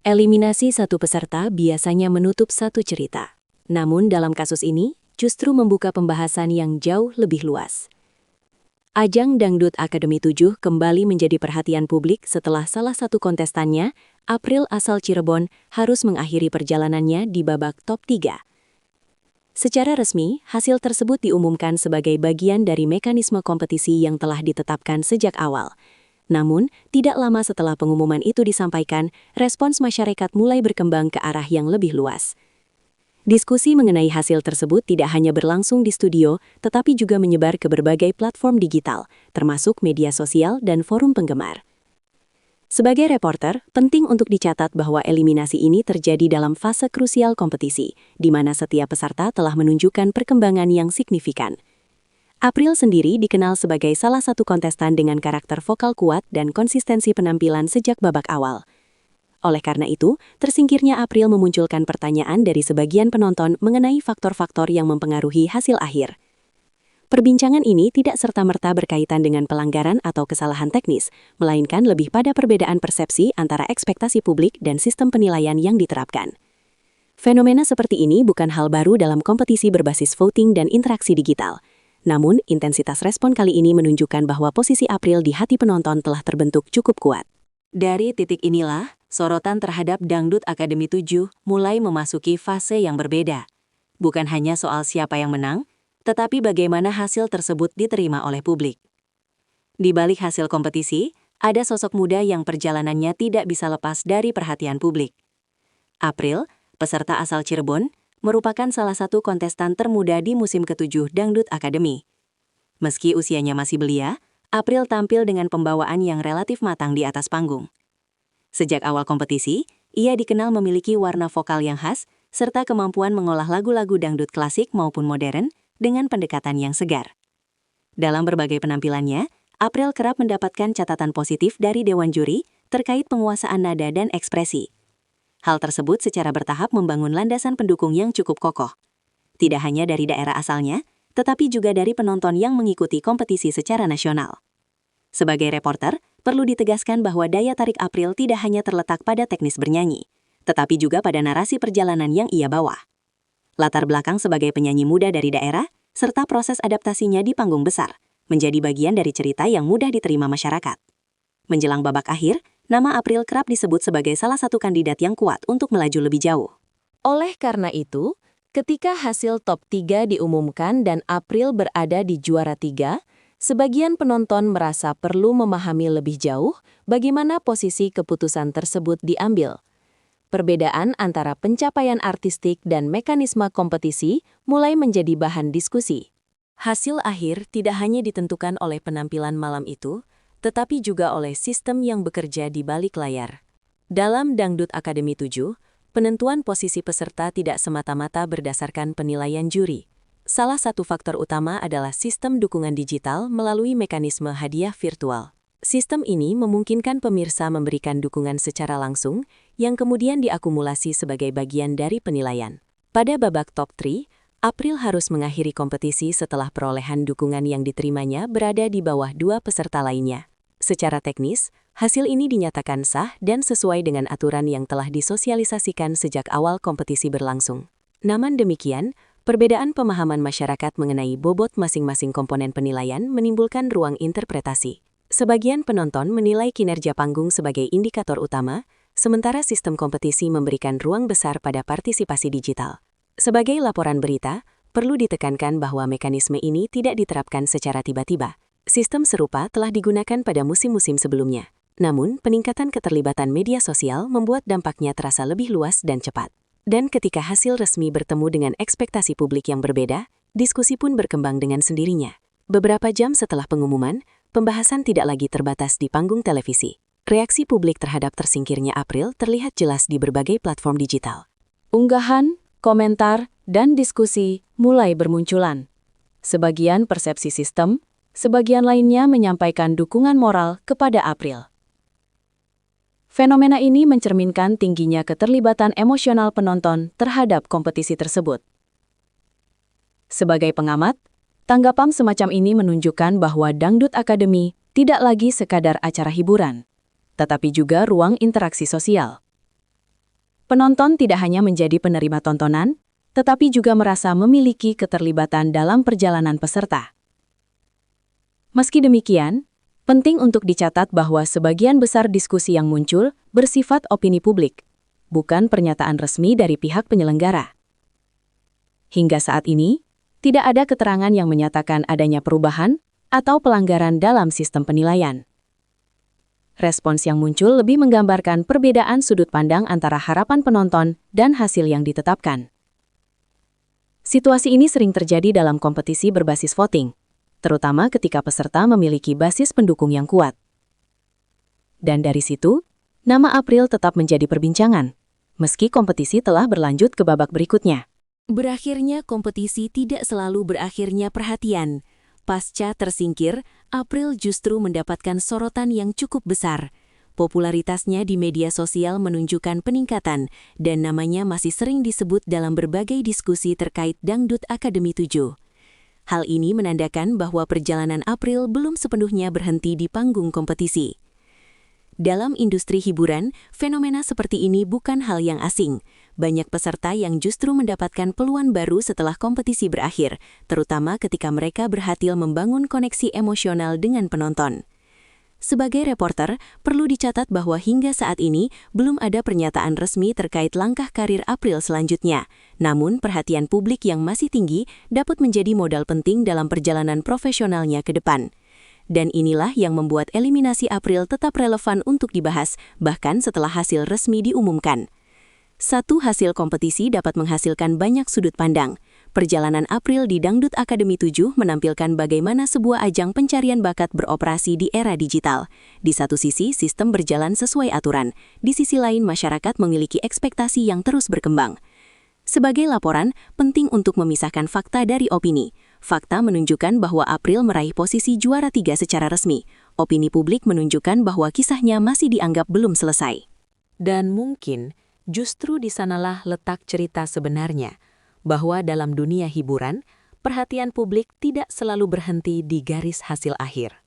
Eliminasi satu peserta biasanya menutup satu cerita. Namun dalam kasus ini, justru membuka pembahasan yang jauh lebih luas. Ajang Dangdut Akademi 7 kembali menjadi perhatian publik setelah salah satu kontestannya, April asal Cirebon, harus mengakhiri perjalanannya di babak top 3. Secara resmi, hasil tersebut diumumkan sebagai bagian dari mekanisme kompetisi yang telah ditetapkan sejak awal. Namun, tidak lama setelah pengumuman itu disampaikan, respons masyarakat mulai berkembang ke arah yang lebih luas. Diskusi mengenai hasil tersebut tidak hanya berlangsung di studio, tetapi juga menyebar ke berbagai platform digital, termasuk media sosial dan forum penggemar. Sebagai reporter, penting untuk dicatat bahwa eliminasi ini terjadi dalam fase krusial kompetisi, di mana setiap peserta telah menunjukkan perkembangan yang signifikan. April sendiri dikenal sebagai salah satu kontestan dengan karakter vokal kuat dan konsistensi penampilan sejak babak awal. Oleh karena itu, tersingkirnya April memunculkan pertanyaan dari sebagian penonton mengenai faktor-faktor yang mempengaruhi hasil akhir. Perbincangan ini tidak serta-merta berkaitan dengan pelanggaran atau kesalahan teknis, melainkan lebih pada perbedaan persepsi antara ekspektasi publik dan sistem penilaian yang diterapkan. Fenomena seperti ini bukan hal baru dalam kompetisi berbasis voting dan interaksi digital. Namun, intensitas respon kali ini menunjukkan bahwa posisi April di hati penonton telah terbentuk cukup kuat. Dari titik inilah, sorotan terhadap Dangdut Akademi 7 mulai memasuki fase yang berbeda. Bukan hanya soal siapa yang menang, tetapi bagaimana hasil tersebut diterima oleh publik. Di balik hasil kompetisi, ada sosok muda yang perjalanannya tidak bisa lepas dari perhatian publik. April, peserta asal Cirebon, merupakan salah satu kontestan termuda di musim ke-7 Dangdut Akademi. Meski usianya masih belia, April tampil dengan pembawaan yang relatif matang di atas panggung. Sejak awal kompetisi, ia dikenal memiliki warna vokal yang khas, serta kemampuan mengolah lagu-lagu dangdut klasik maupun modern dengan pendekatan yang segar. Dalam berbagai penampilannya, April kerap mendapatkan catatan positif dari dewan juri terkait penguasaan nada dan ekspresi. Hal tersebut secara bertahap membangun landasan pendukung yang cukup kokoh. Tidak hanya dari daerah asalnya, tetapi juga dari penonton yang mengikuti kompetisi secara nasional. Sebagai reporter, perlu ditegaskan bahwa daya tarik April tidak hanya terletak pada teknis bernyanyi, tetapi juga pada narasi perjalanan yang ia bawa. Latar belakang sebagai penyanyi muda dari daerah, serta proses adaptasinya di panggung besar, menjadi bagian dari cerita yang mudah diterima masyarakat. Menjelang babak akhir, nama April kerap disebut sebagai salah satu kandidat yang kuat untuk melaju lebih jauh. Oleh karena itu, ketika hasil top 3 diumumkan dan April berada di juara 3, sebagian penonton merasa perlu memahami lebih jauh bagaimana posisi keputusan tersebut diambil. Perbedaan antara pencapaian artistik dan mekanisme kompetisi mulai menjadi bahan diskusi. Hasil akhir tidak hanya ditentukan oleh penampilan malam itu, tetapi juga oleh sistem yang bekerja di balik layar. Dalam Dangdut Akademi 7, penentuan posisi peserta tidak semata-mata berdasarkan penilaian juri. Salah satu faktor utama adalah sistem dukungan digital melalui mekanisme hadiah virtual. Sistem ini memungkinkan pemirsa memberikan dukungan secara langsung, yang kemudian diakumulasi sebagai bagian dari penilaian. Pada babak top 3, April harus mengakhiri kompetisi setelah perolehan dukungan yang diterimanya berada di bawah 2 peserta lainnya. Secara teknis, hasil ini dinyatakan sah dan sesuai dengan aturan yang telah disosialisasikan sejak awal kompetisi berlangsung. Namun demikian, perbedaan pemahaman masyarakat mengenai bobot masing-masing komponen penilaian menimbulkan ruang interpretasi. Sebagian penonton menilai kinerja panggung sebagai indikator utama, sementara sistem kompetisi memberikan ruang besar pada partisipasi digital. Sebagai laporan berita, perlu ditekankan bahwa mekanisme ini tidak diterapkan secara tiba-tiba. Sistem serupa telah digunakan pada musim-musim sebelumnya. Namun, peningkatan keterlibatan media sosial membuat dampaknya terasa lebih luas dan cepat. Dan ketika hasil resmi bertemu dengan ekspektasi publik yang berbeda, diskusi pun berkembang dengan sendirinya. Beberapa jam setelah pengumuman, pembahasan tidak lagi terbatas di panggung televisi. Reaksi publik terhadap tersingkirnya April terlihat jelas di berbagai platform digital. Unggahan, komentar, dan diskusi mulai bermunculan. Sebagian persepsi sistem, sebagian lainnya menyampaikan dukungan moral kepada April. Fenomena ini mencerminkan tingginya keterlibatan emosional penonton terhadap kompetisi tersebut. Sebagai pengamat, tanggapan semacam ini menunjukkan bahwa Dangdut Akademi tidak lagi sekadar acara hiburan, tetapi juga ruang interaksi sosial. Penonton tidak hanya menjadi penerima tontonan, tetapi juga merasa memiliki keterlibatan dalam perjalanan peserta. Meski demikian, penting untuk dicatat bahwa sebagian besar diskusi yang muncul bersifat opini publik, bukan pernyataan resmi dari pihak penyelenggara. Hingga saat ini, tidak ada keterangan yang menyatakan adanya perubahan atau pelanggaran dalam sistem penilaian. Respons yang muncul lebih menggambarkan perbedaan sudut pandang antara harapan penonton dan hasil yang ditetapkan. Situasi ini sering terjadi dalam kompetisi berbasis voting, terutama ketika peserta memiliki basis pendukung yang kuat. Dan dari situ, nama April tetap menjadi perbincangan, meski kompetisi telah berlanjut ke babak berikutnya. Berakhirnya kompetisi tidak selalu berakhirnya perhatian. Pasca tersingkir, April justru mendapatkan sorotan yang cukup besar. Popularitasnya di media sosial menunjukkan peningkatan, dan namanya masih sering disebut dalam berbagai diskusi terkait Dangdut Akademi 7. Hal ini menandakan bahwa perjalanan April belum sepenuhnya berhenti di panggung kompetisi. Dalam industri hiburan, fenomena seperti ini bukan hal yang asing. Banyak peserta yang justru mendapatkan peluang baru setelah kompetisi berakhir, terutama ketika mereka berhasil membangun koneksi emosional dengan penonton. Sebagai reporter, perlu dicatat bahwa hingga saat ini belum ada pernyataan resmi terkait langkah karir April selanjutnya. Namun, perhatian publik yang masih tinggi dapat menjadi modal penting dalam perjalanan profesionalnya ke depan. Dan inilah yang membuat eliminasi April tetap relevan untuk dibahas, bahkan setelah hasil resmi diumumkan. Satu hasil kompetisi dapat menghasilkan banyak sudut pandang. Perjalanan April di Dangdut Akademi 7 menampilkan bagaimana sebuah ajang pencarian bakat beroperasi di era digital. Di satu sisi, sistem berjalan sesuai aturan. Di sisi lain, masyarakat memiliki ekspektasi yang terus berkembang. Sebagai laporan, penting untuk memisahkan fakta dari opini. Fakta menunjukkan bahwa April meraih posisi juara 3 secara resmi. Opini publik menunjukkan bahwa kisahnya masih dianggap belum selesai. Dan mungkin, justru di sanalah letak cerita sebenarnya, bahwa dalam dunia hiburan, perhatian publik tidak selalu berhenti di garis hasil akhir.